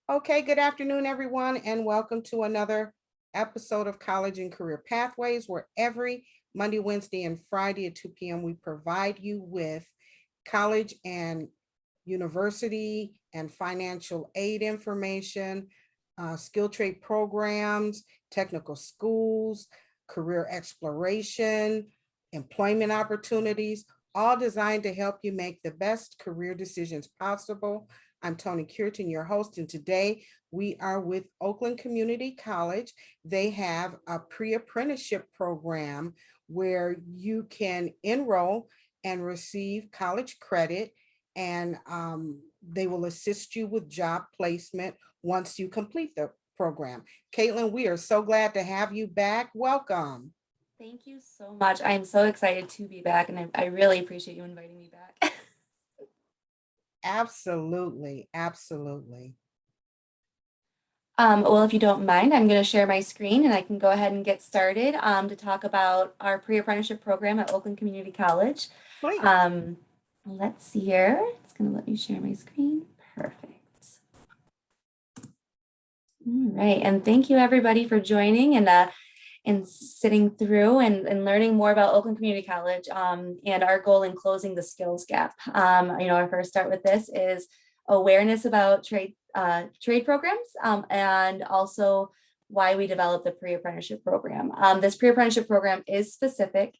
Okay, good afternoon, everyone, and welcome to another episode of College and Career Pathways, where every Monday, Wednesday, and Friday at 2 p.m. we provide you with college and university and financial aid information, skill trade programs, technical schools, career exploration, employment opportunities, all designed to help you make the best career decisions possible. I'm Tony Cureton, your host, and today we are with Oakland Community College. They have a pre-apprenticeship program where you can enroll and receive college credit, and they will assist you with job placement once you complete the program. Katelyn, we are so glad to have you back. Welcome. Thank you so much. I'm so excited to be back, and I really appreciate you inviting me back. Absolutely, absolutely. Well, if you don't mind, I'm going to share my screen and I can go ahead and get started to talk about our pre-apprenticeship program at Oakland Community College. Please. Let's see here. It's going to let me share my screen. Perfect. All right, and thank you everybody for joining and sitting through and learning more about Oakland Community College and our goal in closing the skills gap. Our first start with this is awareness about trade programs and also why we developed the pre-apprenticeship program. This pre-apprenticeship program is specific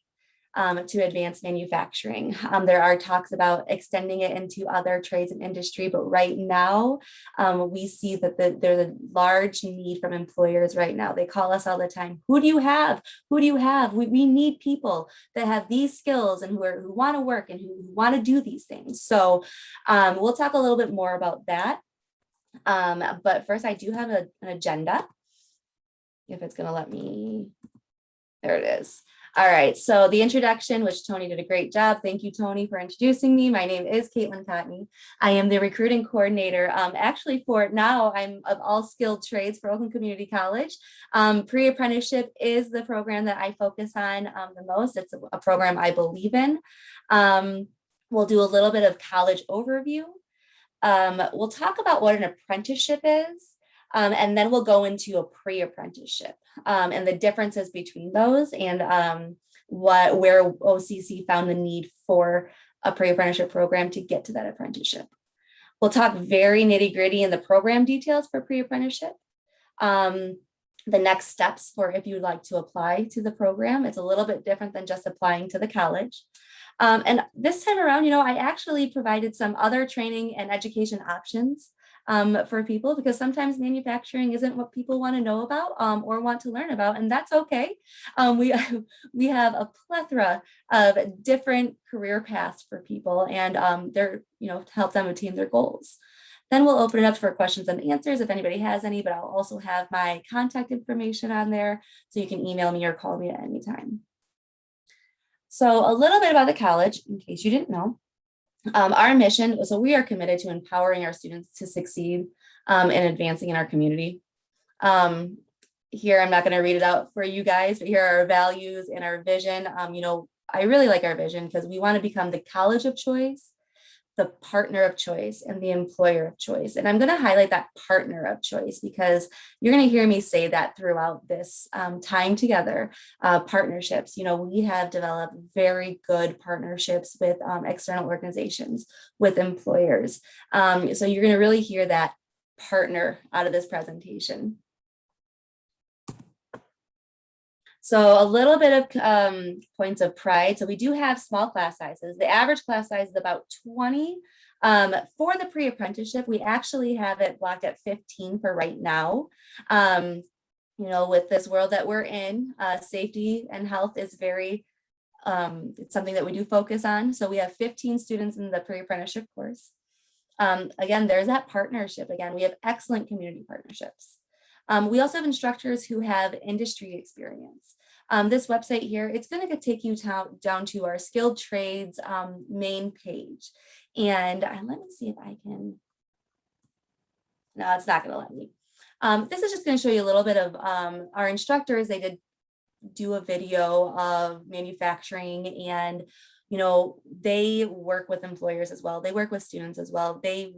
to advanced manufacturing. There are talks about extending it into other trades and industry, but right now we see that there's a large need from employers right now. They call us all the time. Who do you have? Who do you have? We need people that have these skills and who want to work and who want to do these things. So we'll talk a little bit more about that. But first, I do have an agenda. If it's going to let me, there it is. All right, so the introduction, which Tony did a great job. Thank you, Tony, for introducing me. My name is Katelyn. I am the recruiting coordinator. Actually, for now, I'm of all skilled trades for Oakland Community College. Pre-apprenticeship is the program that I focus on the most. It's a program I believe in. We'll do a little bit of college overview. We'll talk about what an apprenticeship is. And then we'll go into a pre-apprenticeship and the differences between those and where OCC found the need for a pre-apprenticeship program to get to that apprenticeship. We'll talk very nitty-gritty in the program details for pre-apprenticeship. The next steps for if you'd like to apply to the program. It's a little bit different than just applying to the college. And this time around, I actually provided some other training and education options for people, because sometimes manufacturing isn't what people want to know about or want to learn about, and that's okay. We have a plethora of different career paths for people, and they're to help them attain their goals. Then we'll open it up for questions and answers if anybody has any, but I'll also have my contact information on there, so you can email me or call me at any time. So a little bit about the college, in case you didn't know. Our mission, so we are committed to empowering our students to succeed and advancing in our community. Here, I'm not going to read it out for you guys, but here are our values and our vision. I really like our vision because we want to become the college of choice, the partner of choice, and the employer of choice. And I'm going to highlight that partner of choice because you're going to hear me say that throughout this time together. Partnerships, we have developed very good partnerships with external organizations, with employers. So you're going to really hear that partner out of this presentation. So a little bit of points of pride. So we do have small class sizes. The average class size is about 20. For the pre-apprenticeship, we actually have it blocked at 15 for right now. With this world that we're in, safety and health is very, it's something that we do focus on. So we have 15 students in the pre-apprenticeship course. Again, there's that partnership. Again, we have excellent community partnerships. We also have instructors who have industry experience. This website here, it's going to take you down to our skilled trades main page. And let me see if I can, no, it's not going to let me. This is just going to show you a little bit of our instructors. They did do a video of manufacturing, and they work with employers as well. They work with students as well. They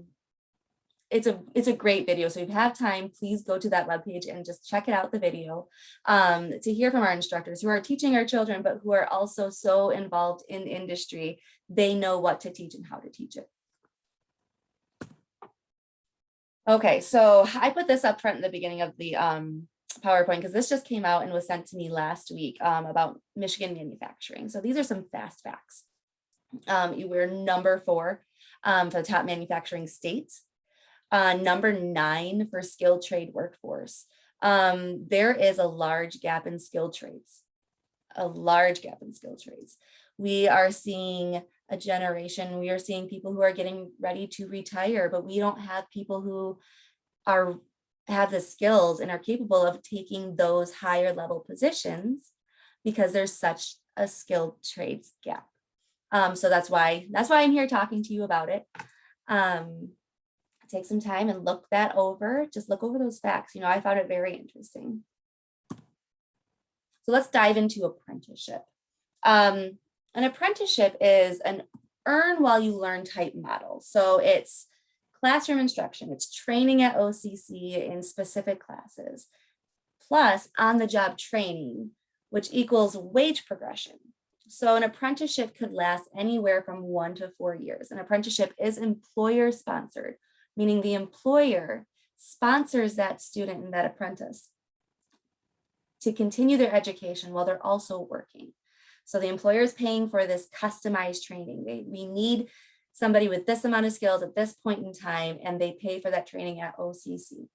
it's a great video. So if you have time, please go to that webpage and just check it out, the video, to hear from our instructors who are teaching our children, but who are also so involved in industry. They know what to teach and how to teach it. Okay, so I put this up front in the beginning of the PowerPoint because this just came out and was sent to me last week about Michigan manufacturing. So these are some fast facts. We're number 4 for the top manufacturing states. Number 9 for skilled trade workforce. There is a large gap in skilled trades, We are seeing a generation, we are seeing people who are getting ready to retire, but we don't have people who have the skills and are capable of taking those higher level positions because there's such a skilled trades gap. So that's why I'm here talking to you about it. Take some time and look that over. Just look over those facts. I found it very interesting. So let's dive into apprenticeship. An apprenticeship is an earn while you learn type model. So it's classroom instruction, it's training at OCC in specific classes, plus on-the-job training, which equals wage progression. So an apprenticeship could last anywhere from 1 to 4 years. An apprenticeship is employer sponsored, meaning the employer sponsors that student and that apprentice to continue their education while they're also working. So the employer is paying for this customized training. We need somebody with this amount of skills at this point in time, and they pay for that training at OCC.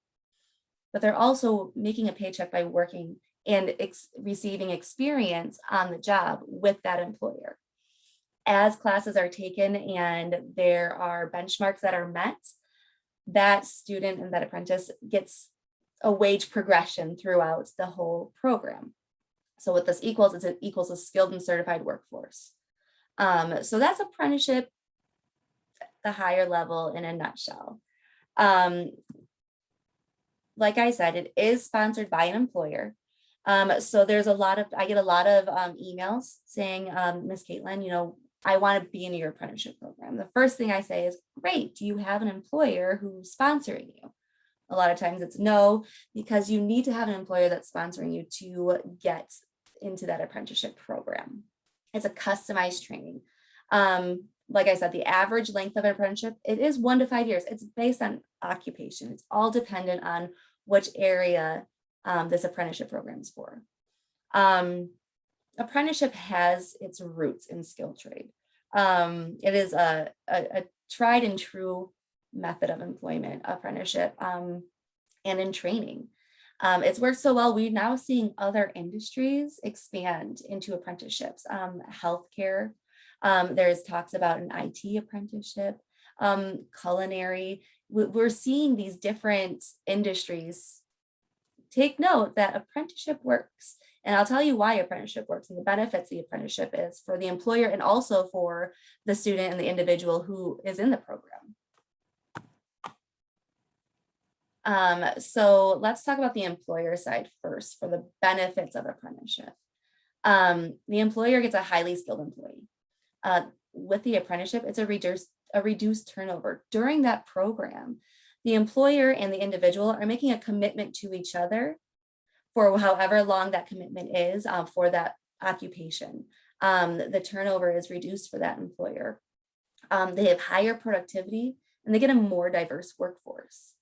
But they're also making a paycheck by working and receiving experience on the job with that employer. As classes are taken and there are benchmarks that are met, that student and that apprentice gets a wage progression throughout the whole program. So what this equals is it equals a skilled and certified workforce. So that's apprenticeship, the higher level in a nutshell. Like I said, it is sponsored by an employer. So there's I get a lot of emails saying, Miss Katelyn, I want to be in your apprenticeship program. The first thing I say is, great, do you have an employer who's sponsoring you? A lot of times it's no, because you need to have an employer that's sponsoring you to get into that apprenticeship program. It's a customized training. Like I said, the average length of an apprenticeship, it is 1 to 5 years. It's based on occupation. It's all dependent on which area this apprenticeship program is for. Apprenticeship has its roots in skilled trade. It is a tried and true method of employment, apprenticeship, and in training. It's worked so well, we're now seeing other industries expand into apprenticeships, healthcare. There's talks about an IT apprenticeship, culinary. We're seeing these different industries take note that apprenticeship works. And I'll tell you why apprenticeship works and the benefits the apprenticeship is for the employer and also for the student and the individual who is in the program. So let's talk about the employer side first for the benefits of apprenticeship. The employer gets a highly skilled employee. With the apprenticeship, it's a reduced turnover. During that program, the employer and the individual are making a commitment to each other for however long that commitment is for that occupation. The turnover is reduced for that employer. They have higher productivity and they get a more diverse workforce.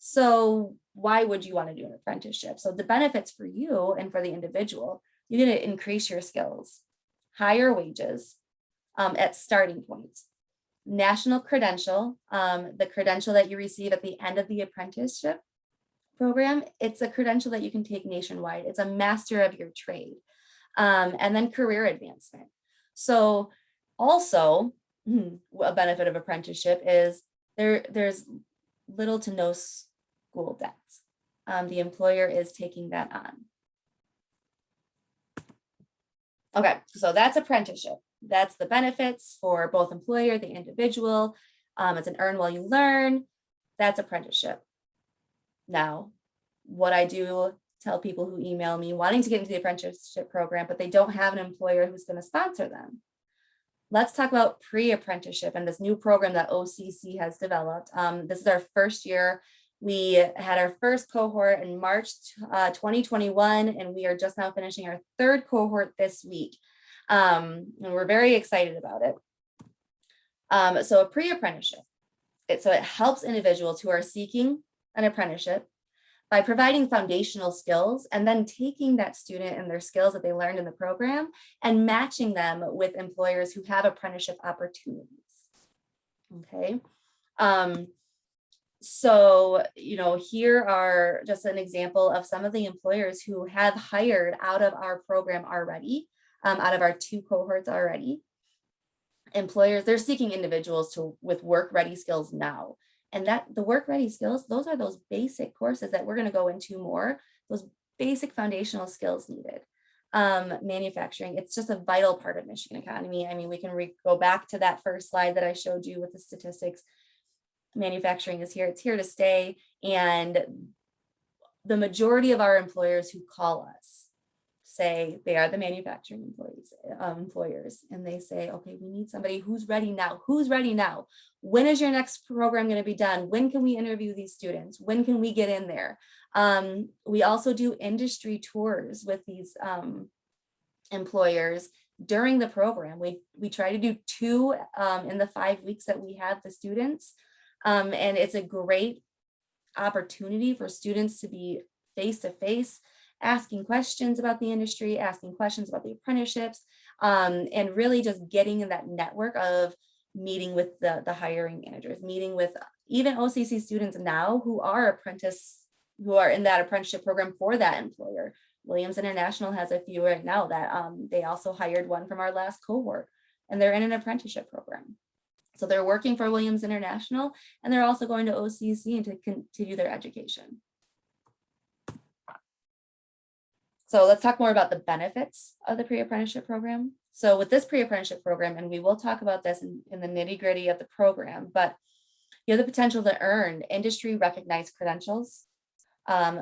So why would you want to do an apprenticeship? So the benefits for you and for the individual, you're going to increase your skills, higher wages at starting point. National credential, the credential that you receive at the end of the apprenticeship program, it's a credential that you can take nationwide. It's a master of your trade. And then career advancement. So also a benefit of apprenticeship is there's little to no school debt. The employer is taking that on. Okay, so that's apprenticeship. That's the benefits for both employer, the individual. It's an earn while you learn. That's apprenticeship. Now, what I do tell people who email me wanting to get into the apprenticeship program, but they don't have an employer who's going to sponsor them. let's talk about pre-apprenticeship and this new program that OCC has developed. This is our first year. We had our first cohort in March 2021, and we are just now finishing our third cohort this week. And we're very excited about it. So a pre-apprenticeship, so it helps individuals who are seeking an apprenticeship by providing foundational skills and then taking that student and their skills that they learned in the program and matching them with employers who have apprenticeship opportunities. Okay. So, here are just an example of some of the employers who have hired out of our program already, out of our 2 cohorts already. Employers, they're seeking individuals with work-ready skills now. And that the work-ready skills, those are those basic courses that we're going to go into more, those basic foundational skills needed. Manufacturing, it's just a vital part of Michigan economy. I mean, we can go back to that first slide that I showed you with the statistics. Manufacturing is here, it's here to stay. And the majority of our employers who call us say they are the manufacturing employers, and they say, okay, we need somebody who's ready now. Who's ready now? When is your next program going to be done? When can we interview these students? When can we get in there? We also do industry tours with these employers during the program. We try to do 2 in the 5 weeks that we have the students. And it's a great opportunity for students to be face-to-face, asking questions about the industry, asking questions about the apprenticeships, and really just getting in that network of meeting with the hiring managers, meeting with even OCC students now who are in that apprenticeship program for that employer. Williams International has a few right now that they also hired one from our last cohort, and they're in an apprenticeship program. So they're working for Williams International, and they're also going to OCC and to continue their education. So let's talk more about the benefits of the pre-apprenticeship program. So with this pre-apprenticeship program, and we will talk about this in the nitty-gritty of the program, but you have the potential to earn industry recognized credentials.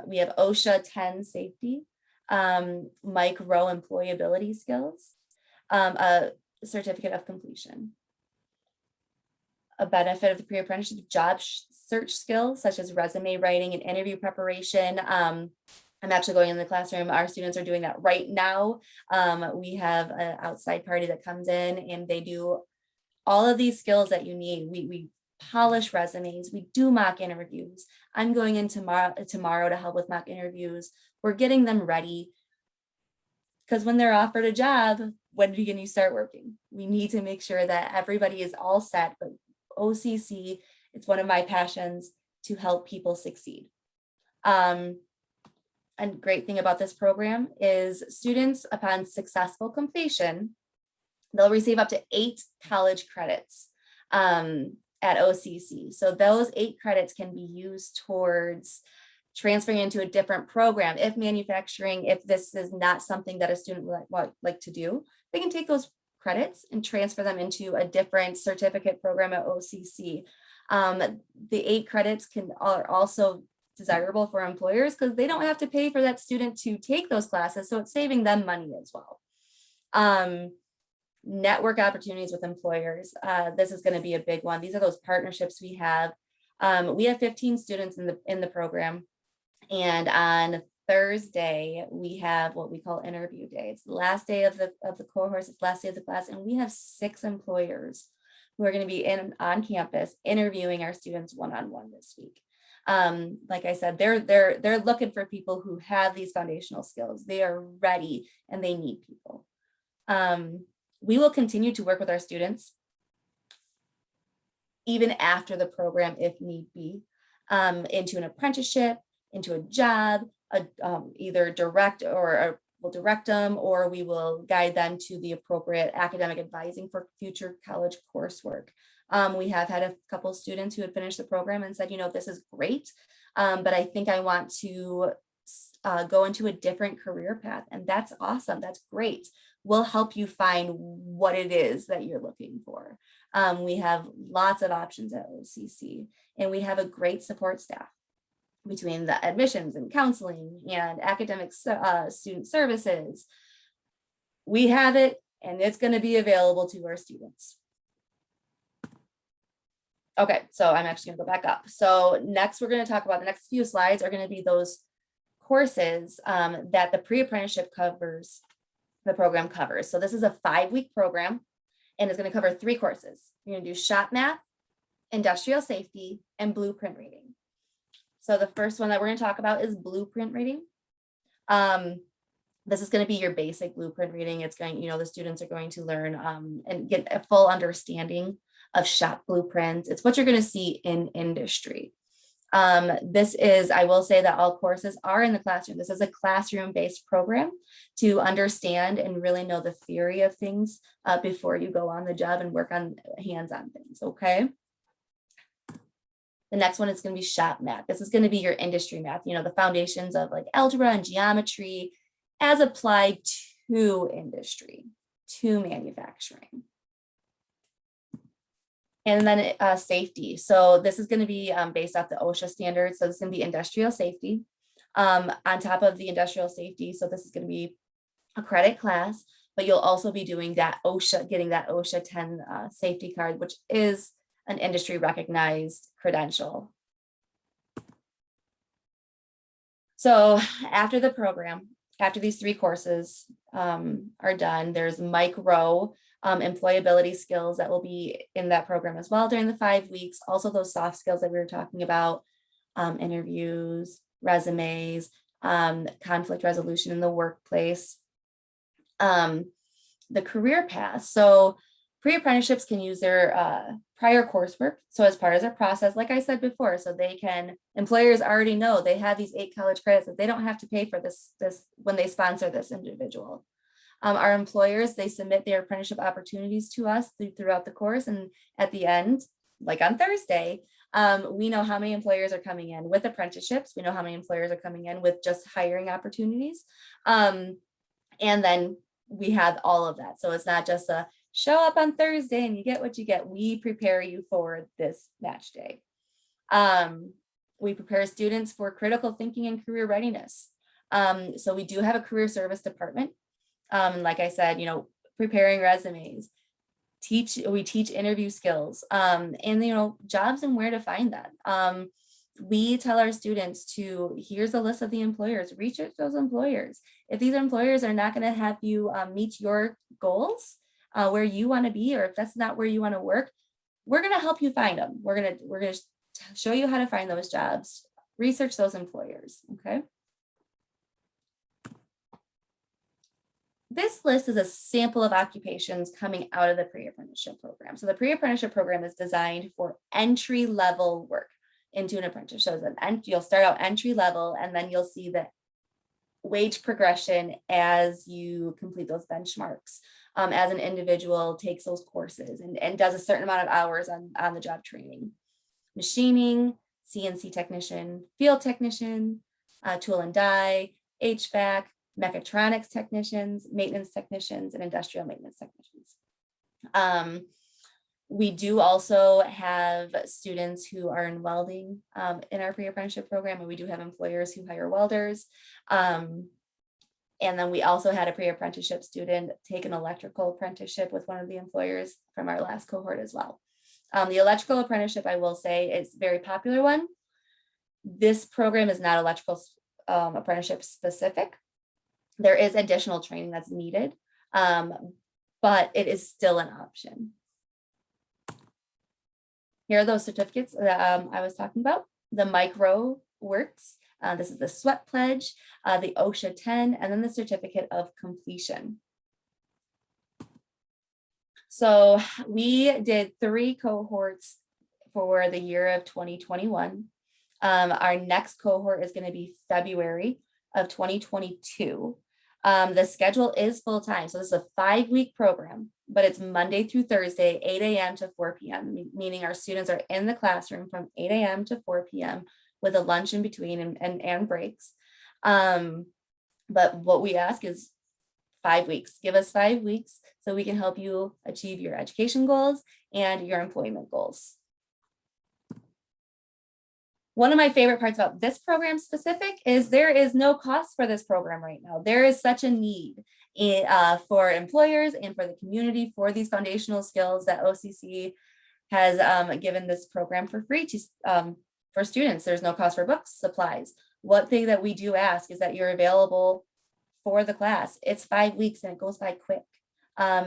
We have OSHA 10 safety, micro employability skills, a certificate of completion. A benefit of the pre-apprenticeship, job search skills such as resume writing and interview preparation. I'm actually going in the classroom. Our students are doing that right now. We have an outside party that comes in and they do all of these skills that you need. We polish resumes. We do mock interviews. I'm going in tomorrow to help with mock interviews. We're getting them ready because when they're offered a job, when can you start working? We need to make sure that everybody is all set, but OCC, it's one of my passions to help people succeed. A great thing about this program is students, upon successful completion, they'll receive up to 8 college credits at OCC. So those 8 credits can be used towards transferring into a different program. If manufacturing, if this is not something that a student would like to do, they can take those credits and transfer them into a different certificate program at OCC. The 8 credits are also desirable for employers because they don't have to pay for that student to take those classes. So it's saving them money as well. Network opportunities with employers. This is going to be a big one. These are those partnerships we have. We have 15 students in the program. And on Thursday, we have what we call interview day. It's the last day of the cohorts, it's the last day of the class, and we have 6 employers who are going to be on campus interviewing our students one-on-one this week. Like I said, they're looking for people who have these foundational skills. They are ready and they need people. We will continue to work with our students even after the program, if need be, into an apprenticeship, into a job, either direct we'll direct them, or we will guide them to the appropriate academic advising for future college coursework. We have had a couple students who had finished the program and said, this is great, but I think I want to go into a different career path. And that's awesome. That's great. We'll help you find what it is that you're looking for. We have lots of options at OCC, and we have a great support staff between the admissions and counseling and academic student services. We have it and it's going to be available to our students. Okay, so I'm actually gonna go back up. So next we're going to talk about, the next few slides are going to be those courses that the pre-apprenticeship the program covers. So this is a 5-week program, and it's going to cover 3 courses. You're going to do shop math, industrial safety, and blueprint reading. So the first one that we're going to talk about is blueprint reading. This is going to be your basic blueprint reading. It's going, the students are going to learn and get a full understanding of shop blueprints. It's what you're going to see in industry. This is, I will say that all courses are in the classroom. This is a classroom-based program to understand and really know the theory of things before you go on the job and work on hands-on things, okay? The next one is going to be shop math. This is going to be your industry math, the foundations of like algebra and geometry as applied to industry, to manufacturing. And then safety. So this is going to be based off the OSHA standards. So this is going to be industrial safety. On top of the industrial safety, so this is going to be a credit class, but you'll also be doing that OSHA, getting that OSHA 10 safety card, which is an industry recognized credential. So after the program, after these 3 courses are done, there's micro employability skills that will be in that program as well during the 5 weeks. Also those soft skills that we were talking about, interviews, resumes, conflict resolution in the workplace, the career path. So pre-apprenticeships can use their prior coursework. So as part of their process, like I said before, so they can, employers already know they have these 8 college credits that they don't have to pay for this when they sponsor this individual. Our employers, they submit their apprenticeship opportunities to us throughout the course. And at the end, like on Thursday, we know how many employers are coming in with apprenticeships. We know how many employers are coming in with just hiring opportunities. And then we have all of that. So it's not just a show up on Thursday and you get what you get. We prepare you for this match day. We prepare students for critical thinking and career readiness. So we do have a career service department. Like I said, preparing resumes, we teach interview skills, and jobs and where to find that. We tell our students here's a list of the employers, reach out to those employers. If these employers are not going to have you meet your goals, where you want to be, or if that's not where you want to work, we're going to help you find them. We're going to show you how to find those jobs, research those employers, okay? This list is a sample of occupations coming out of the pre-apprenticeship program. So the pre-apprenticeship program is designed for entry-level work into an apprenticeship. So you'll start out entry level, and then you'll see the wage progression as you complete those benchmarks, as an individual takes those courses and does a certain amount of hours on the job training. Machining, CNC technician, field technician, tool and die, HVAC, mechatronics technicians, maintenance technicians, and industrial maintenance technicians. We do also have students who are in welding in our pre-apprenticeship program, and we do have employers who hire welders. And then we also had a pre-apprenticeship student take an electrical apprenticeship with one of the employers from our last cohort as well. The electrical apprenticeship, I will say, is a very popular one. This program is not electrical apprenticeship specific. There is additional training that's needed, but it is still an option. Here are those certificates that I was talking about. The micro works. This is the sweat pledge, the OSHA 10, and then the certificate of completion. So we did 3 cohorts for the year of 2021. Our next cohort is going to be February of 2022. The schedule is full time. So this is a 5-week program, but it's Monday through Thursday, 8 a.m. to 4 p.m., meaning our students are in the classroom from 8 a.m. to 4 p.m. with a lunch in between and breaks. But what we ask is 5 weeks. Give us 5 weeks so we can help you achieve your education goals and your employment goals. One of my favorite parts about this program specific is there is no cost for this program right now. There is such a need. for employers and for the community for these foundational skills that OCC has given this program for free to for students. There's no cost for books, supplies. One thing that we do ask is that you're available for the class. It's 5 weeks and it goes by quick.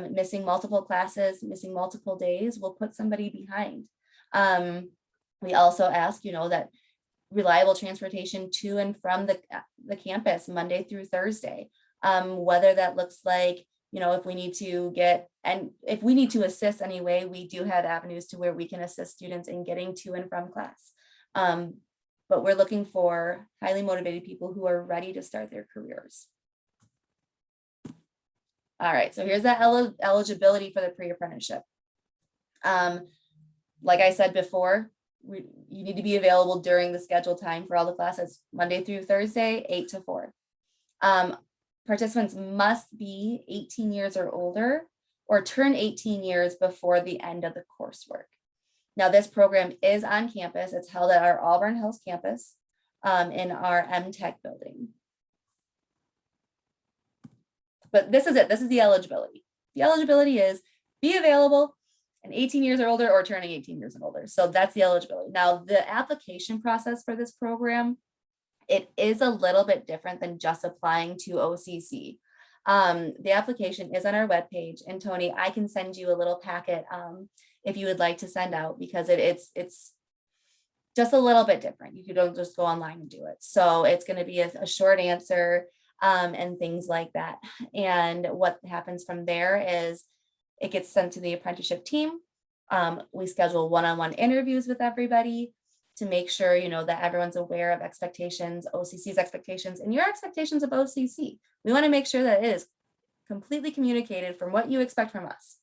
Missing multiple classes, missing multiple days will put somebody behind. We also ask, that reliable transportation to and from the campus Monday through Thursday. Whether that looks like, if we need to assist anyway, we do have avenues to where we can assist students in getting to and from class. But we're looking for highly motivated people who are ready to start their careers. All right, so here's that eligibility for the pre-apprenticeship. Like I said before, you need to be available during the scheduled time for all the classes, Monday through Thursday, 8 to 4. Participants must be 18 years or older or turn 18 years before the end of the coursework. Now, this program is on campus. It's held at our Auburn Hills campus in our MTech building. But this is it. This is the eligibility. The eligibility is be available and 18 years or older or turning 18 years and older. So that's the eligibility. Now, the application process for this program, it is a little bit different than just applying to OCC. The application is on our webpage, and Tony, I can send you a little packet if you would like to send out, because it's just a little bit different. You don't just go online and do it. So it's going to be a short answer and things like that. And what happens from there is it gets sent to the apprenticeship team. We schedule one-on-one interviews with everybody to make sure, that everyone's aware of expectations, OCC's expectations, and your expectations of OCC. We want to make sure that it is completely communicated from what you expect from us.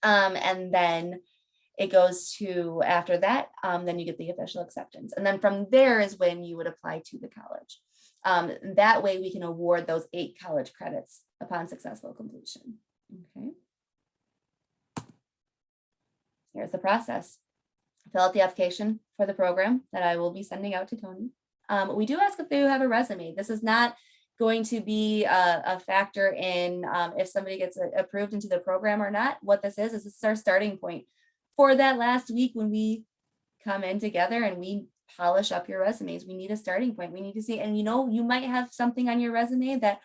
And then it goes to, after that, then you get the official acceptance. And then from there is when you would apply to the college. That way we can award those 8 college credits upon successful completion. Okay. Here's the process. Fill out the application for the program that I will be sending out to Tony. We do ask if they have a resume. This is not going to be a factor in if somebody gets approved into the program or not. What this is our starting point for that last week when we come in together and we polish up your resumes. We need a starting point. We need to see, and you might have something on your resume that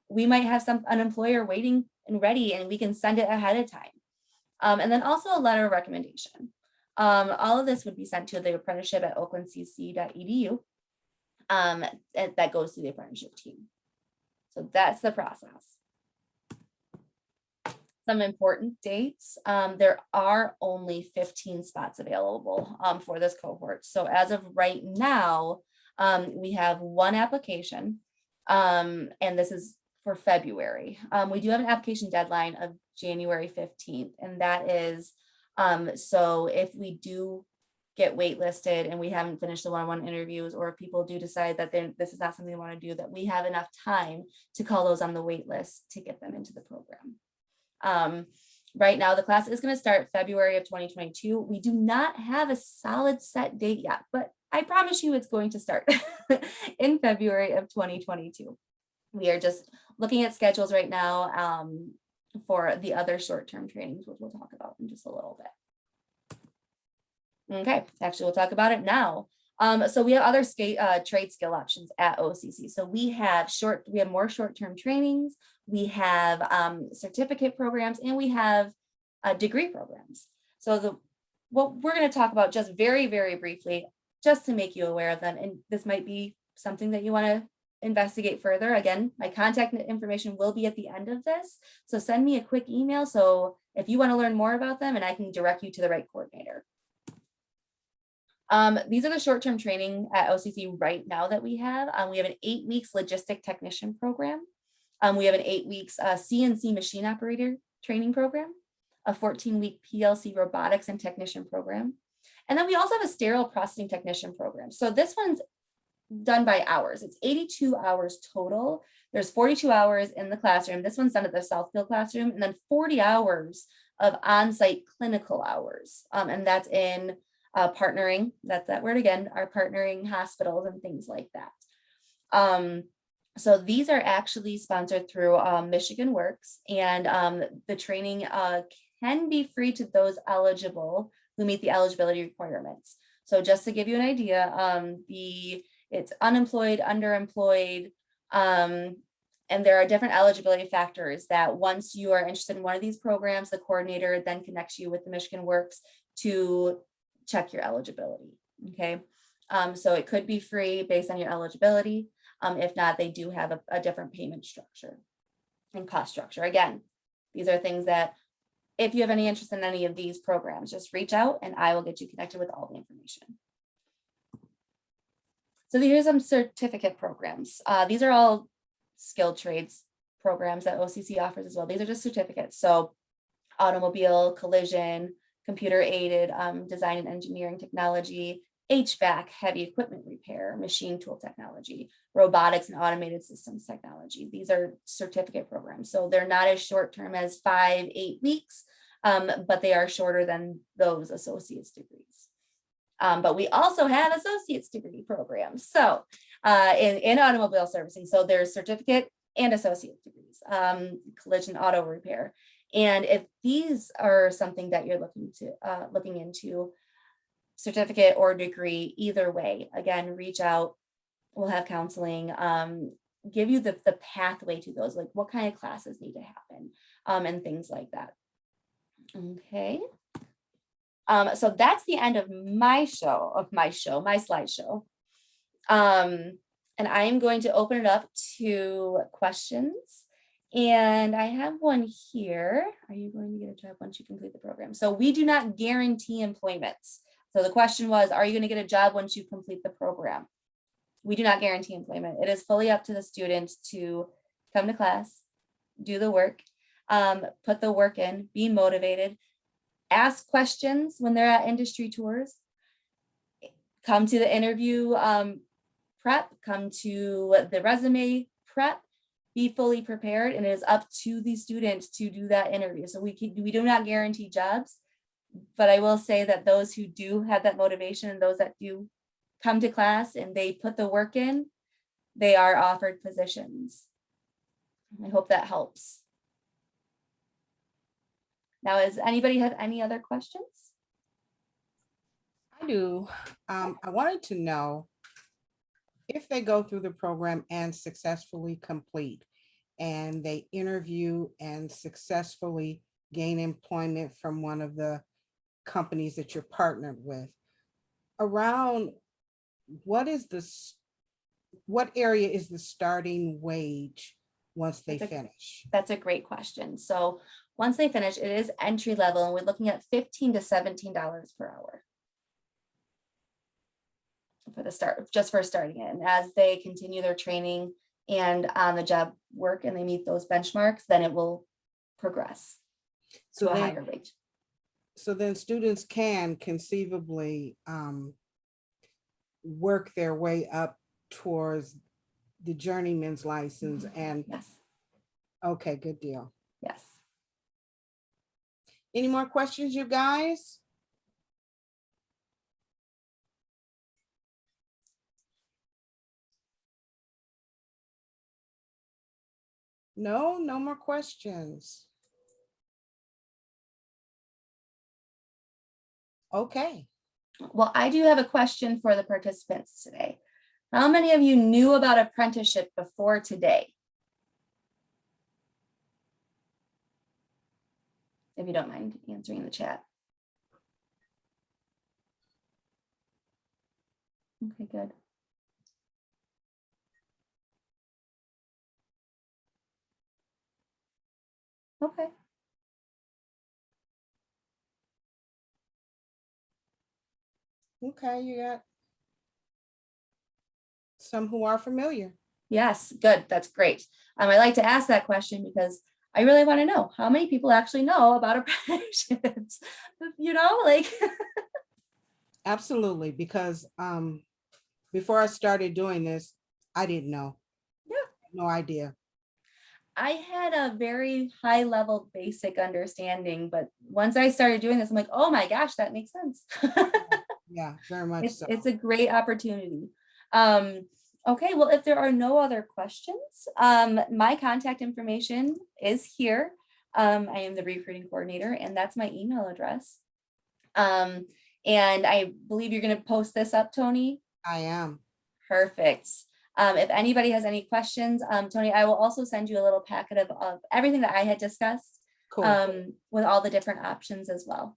we might have an employer waiting and ready, and we can send it ahead of time. And then also a letter of recommendation. All of this would be sent to the apprenticeship at oaklandcc.edu. That goes to the apprenticeship team. So that's the process. Some important dates. There are only 15 spots available for this cohort. So as of right now, we have 1 application, and this is for February. We do have an application deadline of January 15th, and that is, so if we do get waitlisted and we haven't finished the one-on-one interviews, or if people do decide that this is not something they want to do, that we have enough time to call those on the wait list to get them into the program. Right now, the class is going to start February of 2022. We do not have a solid set date yet, but I promise you it's going to start in February of 2022. We are just looking at schedules right now for the other short-term trainings, which we'll talk about in just a little bit. Okay, actually, we'll talk about it now. So we have other trade skill options at OCC. So we have more short-term trainings, we have certificate programs, and we have degree programs. So what we're going to talk about just very, very briefly, just to make you aware of them. And this might be something that you want to investigate further. Again, my contact information will be at the end of this. So send me a quick email. So if you want to learn more about them, and I can direct you to the right coordinator. These are the short-term training at OCC right now that we have. We have an 8 weeks logistic technician program. We have an 8 weeks CNC machine operator training program, a 14-week PLC robotics and technician program. And then we also have a sterile processing technician program. So this one's done by hours. It's 82 hours total. There's 42 hours in the classroom. This one's done at the Southfield classroom, and then 40 hours of on-site clinical hours. And that's in partnering, that's that word again, our partnering hospitals and things like that. So these are actually sponsored through Michigan Works, and the training can be free to those eligible who meet the eligibility requirements. So just to give you an idea, it's unemployed, underemployed, and there are different eligibility factors that once you are interested in one of these programs, the coordinator then connects you with the Michigan Works to check your eligibility. Okay, so it could be free based on your eligibility. If not, they do have a different payment structure and cost structure. Again, these are things that if you have any interest in any of these programs, just reach out and I will get you connected with all the information. So here's some certificate programs. These are all skilled trades programs that OCC offers as well. These are just certificates. So automobile, collision, computer aided design and engineering technology, HVAC, heavy equipment repair, machine tool technology, robotics and automated systems technology. These are certificate programs. So they're not as short term as 5-8 weeks, but they are shorter than those associate's degrees. But we also have associate's degree programs. So in automobile servicing, so there's certificate and associate degrees, collision auto repair. And if these are something that you're looking into, certificate or degree, either way, again, reach out. We'll have counseling, give you the pathway to those, like what kind of classes need to happen, and things like that. Okay. So that's the end of my slideshow. And I am going to open it up to questions. And I have one here. Are you going to get a job once you complete the program? So we do not guarantee employment. So the question was, are you going to get a job once you complete the program? We do not guarantee employment. It is fully up to the student to come to class, do the work, put the work in, be motivated, ask questions when they're at industry tours, come to the interview prep, come to the resume prep, be fully prepared, and it is up to the students to do that interview. So we do not guarantee jobs, but I will say that those who do have that motivation and those that do come to class and they put the work in, they are offered positions. I hope that helps. Now, does anybody have any other questions? I do. I wanted to know if they go through the program and successfully complete, and they interview and successfully gain employment from one of the companies that you're partnered with, around what area is the starting wage once they finish? That's a great question. So once they finish, it is entry level, and we're looking at $15 to $17 per hour for the start, just for starting it. And as they continue their training and on the job work and they meet those benchmarks, then it will progress to a higher wage. So then students can conceivably work their way up towards the journeyman's license and yes. Okay, good deal. Yes. Any more questions, you guys? No more questions. Okay. Well, I do have a question for the participants today. How many of you knew about apprenticeship before today? If you don't mind answering in the chat. Okay, good. Okay. Okay, you got some who are familiar. Yes, good. That's great. I like to ask that question because I really want to know how many people actually know about apprenticeships, like. Absolutely, because before I started doing this, I didn't know. Yeah. No idea. I had a very high level basic understanding, but once I started doing this, I'm like, oh my gosh, that makes sense. Yeah, very much so. It's a great opportunity. Okay, well, if there are no other questions, my contact information is here. I am the recruiting coordinator, and that's my email address. And I believe you're going to post this up, Tony. I am. Perfect. If anybody has any questions, Tony, I will also send you a little packet of everything that I had discussed, Cool. with all the different options as well.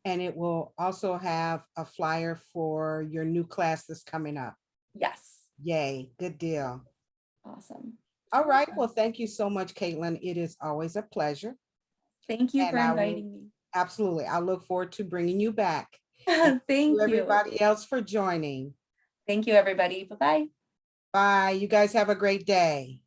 And it will also have a flyer for your new class that's coming up. Yes. Yay, good deal. Awesome. All right, well, thank you so much, Katelyn. It is always a pleasure. Thank you And for I will, inviting me. absolutely, I look forward to bringing you back. And Thank you. everybody else for joining. Thank you, everybody. Bye-bye. Bye, you guys have a great day.